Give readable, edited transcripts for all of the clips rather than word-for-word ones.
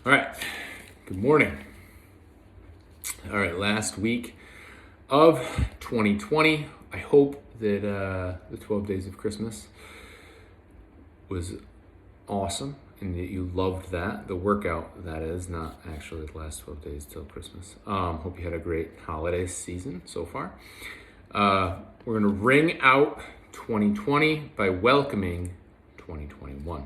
All right, good morning. All right, last week of 2020. I hope that the 12 days of Christmas was awesome and that you loved that. The workout, that is, not actually the last 12 days till Christmas. Hope you had a great holiday season so far. We're going to ring out 2020 by welcoming 2021.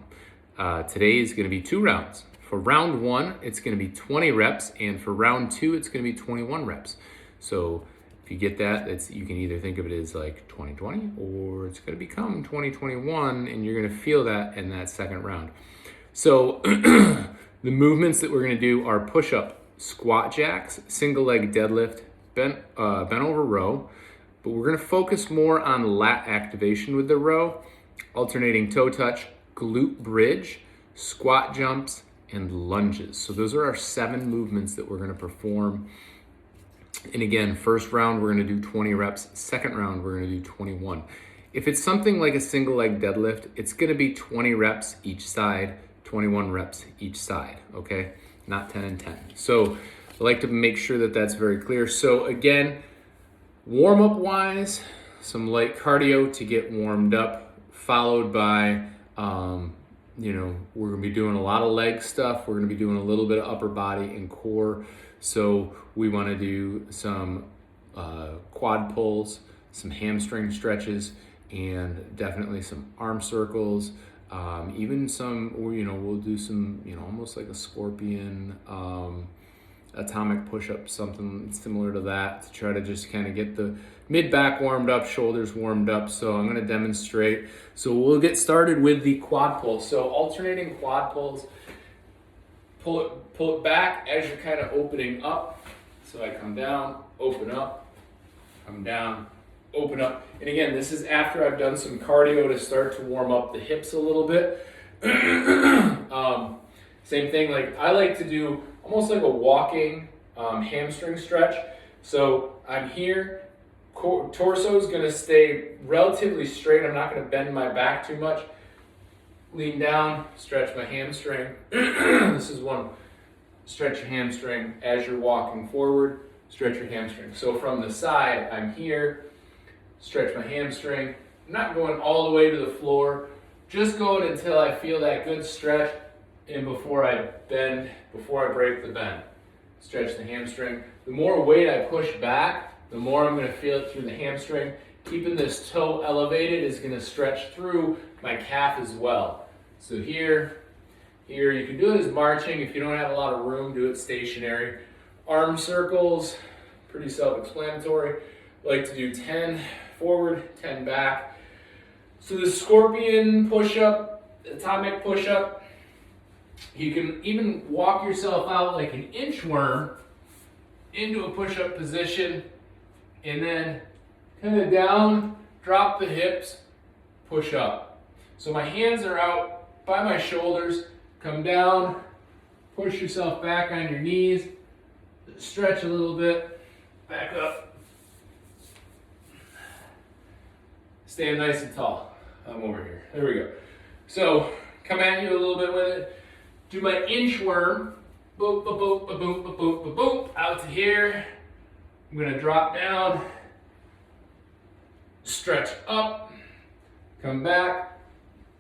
Today is going to be 2 rounds. For round 1, it's going to be 20 reps, and for round 2, it's going to be 21 reps. So if you get that, you can either think of it as like 2020, or it's going to become 2021, and you're going to feel that in that second round. So the movements that we're going to do are push-up, squat jacks, single leg deadlift, bent over row, but we're going to focus more on lat activation with the row, alternating toe touch, glute bridge, squat jumps, and lunges. So those are our 7 movements that we're going to perform. And again, first round, we're going to do 20 reps. Second round, we're going to do 21. If it's something like a single leg deadlift, it's going to be 20 reps each side, 21 reps each side, okay? Not 10 and 10. So I like to make sure that that's very clear. So again, warm-up wise, some light cardio to get warmed up, followed by we're going to be doing a lot of leg stuff. We're going to be doing a little bit of upper body and core. So we want to do some quad pulls, some hamstring stretches, and definitely some arm circles. Even some, we'll do some, almost like a scorpion, atomic push-up, something similar to that, to try to just kind of get the mid-back warmed up, shoulders warmed up. So I'm going to demonstrate. So we'll get started with the quad pull. So alternating quad pulls, pull it back as you're kind of opening up. So I come down, open up, come down, open up. And again, this is after I've done some cardio to start to warm up the hips a little bit. Same thing, like I like to do almost like a walking hamstring stretch. So I'm here, torso is going to stay relatively straight. I'm not going to bend my back too much. Lean down, stretch my hamstring. This is one. Stretch your hamstring as you're walking forward. Stretch your hamstring. So from the side, I'm here, stretch my hamstring. I'm not going all the way to the floor, just going until I feel that good stretch, and before I bend, before I break the bend. Stretch the hamstring. The more weight I push back, the more I'm going to feel it through the hamstring. Keeping this toe elevated is going to stretch through my calf as well. So here, you can do it as marching. If you don't have a lot of room, do it stationary. Arm circles, pretty self-explanatory. I like to do 10 forward, 10 back. So the scorpion push-up, atomic push-up, you can even walk yourself out like an inchworm into a push-up position, and then kind of down, drop the hips, push up. So my hands are out by my shoulders, come down, push yourself back on your knees, stretch a little bit, back up. Stand nice and tall. I'm over here. There we go. So come at you a little bit with it. Do my inchworm, boop, boop, boop, boop, boop, boop, boop, boop, out to here. I'm gonna drop down, stretch up, come back,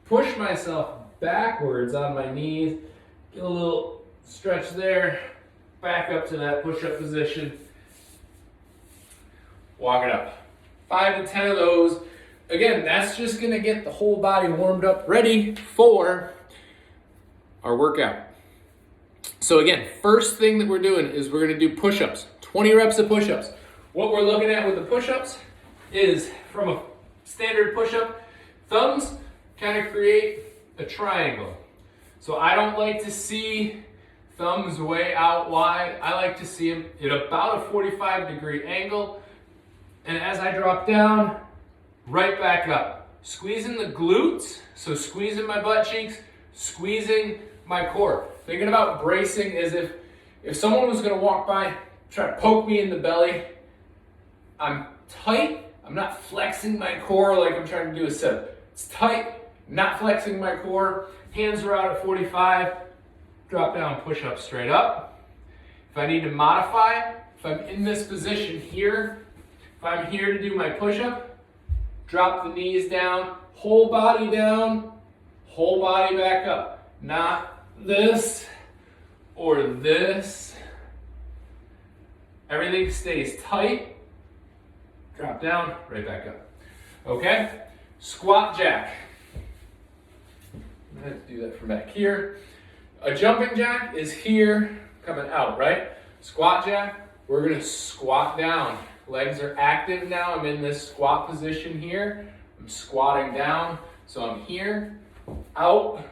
push myself backwards on my knees, get a little stretch there, back up to that push-up position, walk it up. 5 to 10 of those. Again, that's just gonna get the whole body warmed up, ready for our workout. So again, first thing that we're doing is we're gonna do push-ups, 20 reps of push-ups. What we're looking at with the push-ups is from a standard push-up, thumbs kind of create a triangle. So I don't like to see thumbs way out wide. I like to see them at about a 45-degree angle. And as I drop down, right back up. Squeezing the glutes, so squeezing my butt cheeks, squeezing my core. Thinking about bracing as if someone was gonna walk by, try to poke me in the belly, I'm tight, I'm not flexing my core like I'm trying to do a sit-up. It's tight, not flexing my core, hands are out at 45, drop down, push up, straight up. If I need to modify, if I'm in this position here, if I'm here to do my push-up, drop the knees down, whole body back up. Not this or this. Everything stays tight. Drop down, right back up. Okay? Squat jack. I'm going to do that from back here. A jumping jack is here, coming out, right? Squat jack, we're going to squat down. Legs are active now. I'm in this squat position here. I'm squatting down. So I'm here, out,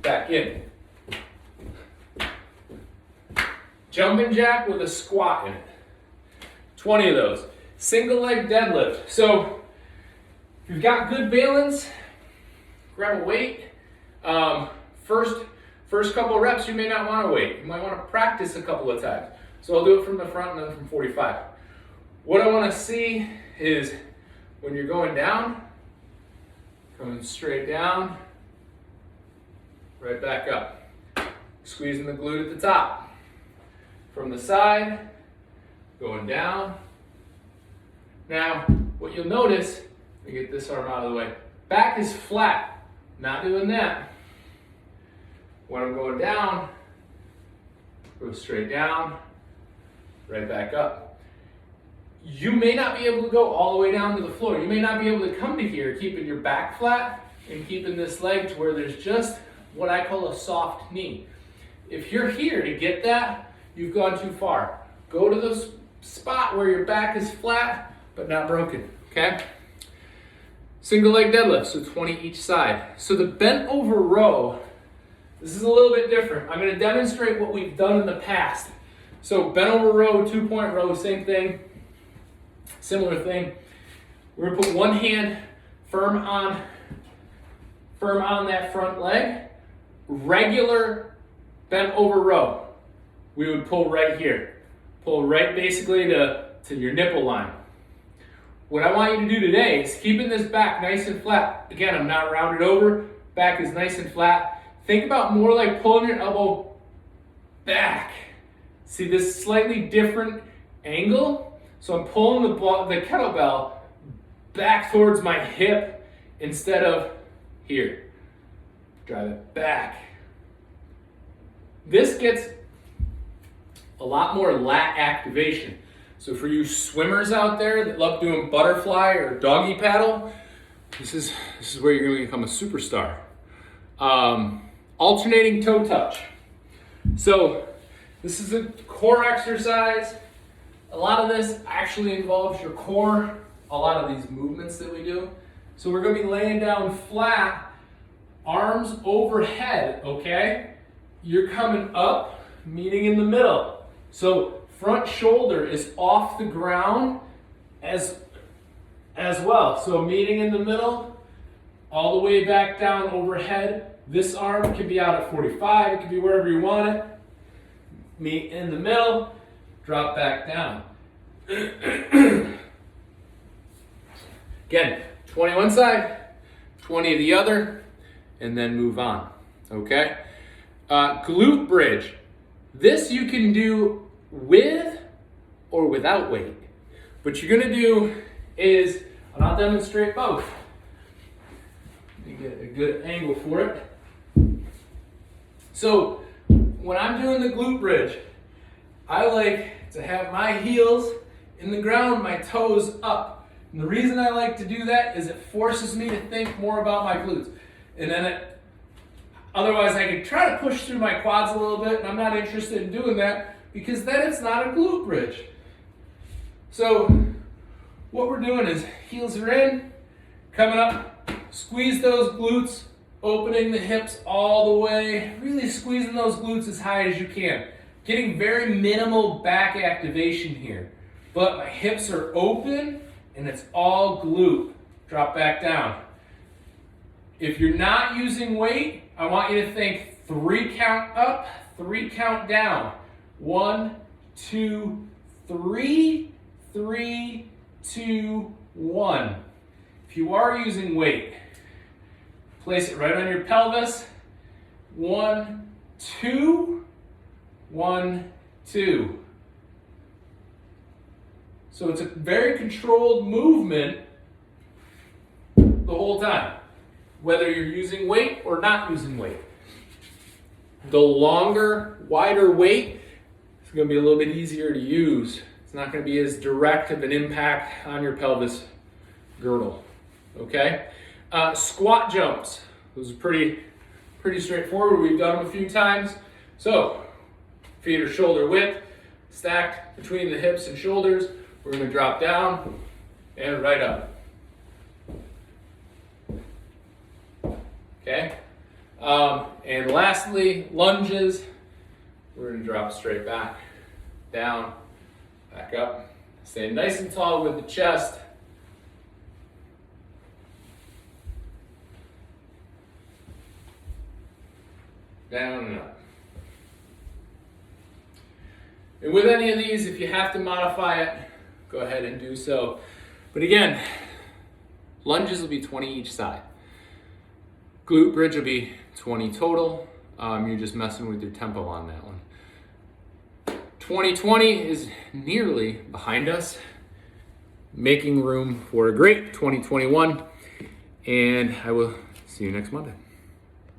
back in. Jumping jack with a squat in it. 20 of those. Single leg deadlift. So if you've got good balance, grab a weight. First couple of reps, you may not want to wait. You might want to practice a couple of times. So I'll do it from the front and then from 45. What I want to see is when you're going down, coming straight down, right back up. Squeezing the glute at the top. From the side, going down. Now, what you'll notice, let me get this arm out of the way. Back is flat, not doing that. When I'm going down, go straight down, right back up. You may not be able to go all the way down to the floor. You may not be able to come to here, keeping your back flat and keeping this leg to where there's just what I call a soft knee. If you're here to get that, you've gone too far. Go to the spot where your back is flat, but not broken, okay? Single leg deadlift, so 20 each side. So the bent over row, this is a little bit different. I'm gonna demonstrate what we've done in the past. So bent over row, 2-point row, same thing. Similar thing. We're gonna put one hand firm on that front leg. Regular bent over row. We would pull right here. Pull right basically to your nipple line. What I want you to do today is keeping this back nice and flat. Again, I'm not rounded over. Back is nice and flat. Think about more like pulling your elbow back. See this slightly different angle? So I'm pulling the kettlebell back towards my hip instead of here. Drive it back. This gets a lot more lat activation. So for you swimmers out there that love doing butterfly or doggy paddle, this is where you're going to become a superstar. Alternating toe touch. So this is a core exercise. A lot of this actually involves your core, a lot of these movements that we do. So we're going to be laying down flat, arms overhead, okay? You're coming up, meeting in the middle. So front shoulder is off the ground as well. So meeting in the middle, all the way back down overhead. This arm can be out at 45, it can be wherever you want it. Meet in the middle, drop back down. Again, 20 one side, 20 the other, and then move on, okay? Glute bridge. This you can do with or without weight. What you're gonna do is, and I'll demonstrate both. Let me get a good angle for it. So, when I'm doing the glute bridge, I like to have my heels in the ground, my toes up. And the reason I like to do that is it forces me to think more about my glutes. And then otherwise I could try to push through my quads a little bit, and I'm not interested in doing that because then it's not a glute bridge. So what we're doing is heels are in, coming up, squeeze those glutes, opening the hips all the way, really squeezing those glutes as high as you can. Getting very minimal back activation here. But my hips are open and it's all glute. Drop back down. If you're not using weight, I want you to think 3 count up, 3 count down. 1, 2, 3, 3, 2, 1. If you are using weight, place it right on your pelvis. 1, 2, 1, 2. So it's a very controlled movement the whole time, whether you're using weight or not using weight. The longer, wider weight is going to be a little bit easier to use. It's not going to be as direct of an impact on your pelvis girdle. Okay? Squat jumps. Those are pretty straightforward. We've done them a few times. So, feet are shoulder width, stacked between the hips and shoulders. We're going to drop down and right up. Okay? And lastly, lunges. We're going to drop straight back, down, back up. Stay nice and tall with the chest. Down and up. And with any of these, if you have to modify it, go ahead and do so. But again, lunges will be 20 each side. Glute bridge will be 20 total. You're just messing with your tempo on that one. 2020 is nearly behind us, making room for a great 2021. And I will see you next Monday.